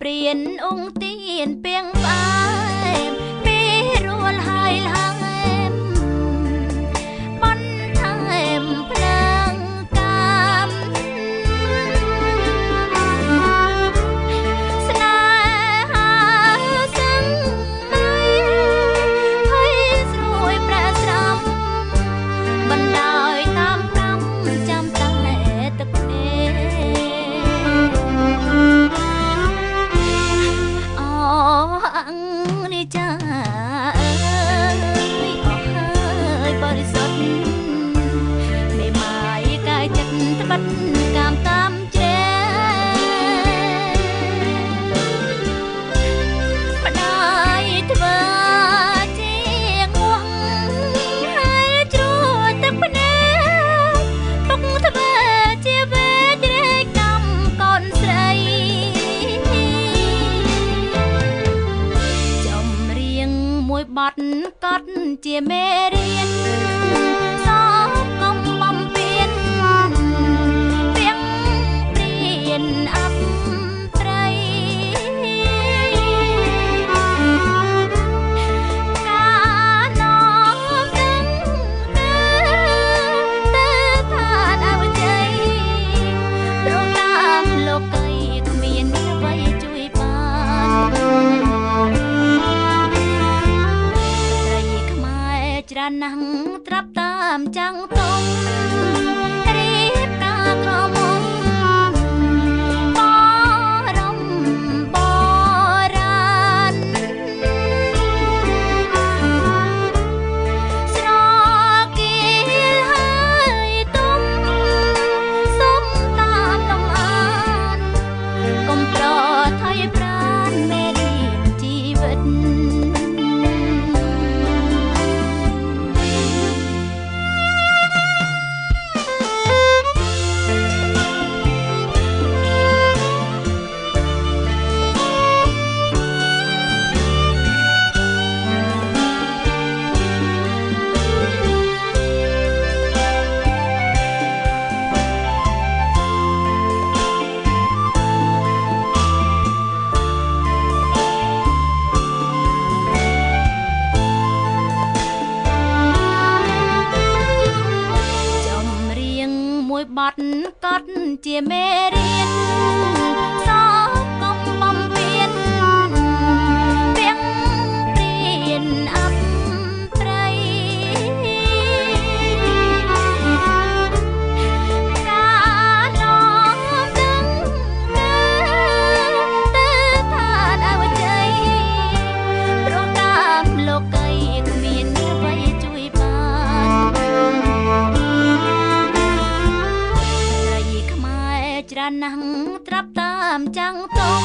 រៀនអង្គទានពីងផ្អែមពីរួលហើយហើមបន្ថែមភ្លើងកាមស្នេហាសឹងមិនហើយស្រួយប្រស្រំបណ្ដោយតាមកម្មចាំតែទឹកនេះចាអើយអស់ហើយបរិសុទ្ធមេម៉ាយកាយចិត្តត្បិតកាមតាមជ្រែផ្ដាយធ្វើជាងាស់ហើយជ្រួតទឹកភ្នែកទុកធ្វើជាវេជ្រែកតាមកូនស្រីមួយបត់កត់ជាមេរៀនសោកកុំបំពេញពីងព្រៀនអបត្រីកាណោដឹងទៅឋានអវជ័យព្រោះតាមលោកីគ្មានអ្វីជួយបានច្រានណាំងត្រាប់តាមចាំងតុងរៀបការក្រមុំបរមបរាណស្រគៀលហើយទុំសុំតាមលំអានកុំប្រថុយប្រានមេរៀនជីវិតបត់កត់ជាមេរៀនសោកកុំបំពេញពីងព្រៀនអបត្រីកាណោដឹងទៅឋានអវជ័យព្រោះតាមលោកីគ្មានអ្វីជួយបានច្រានណាំងត្រាប់តាមចាំងតុង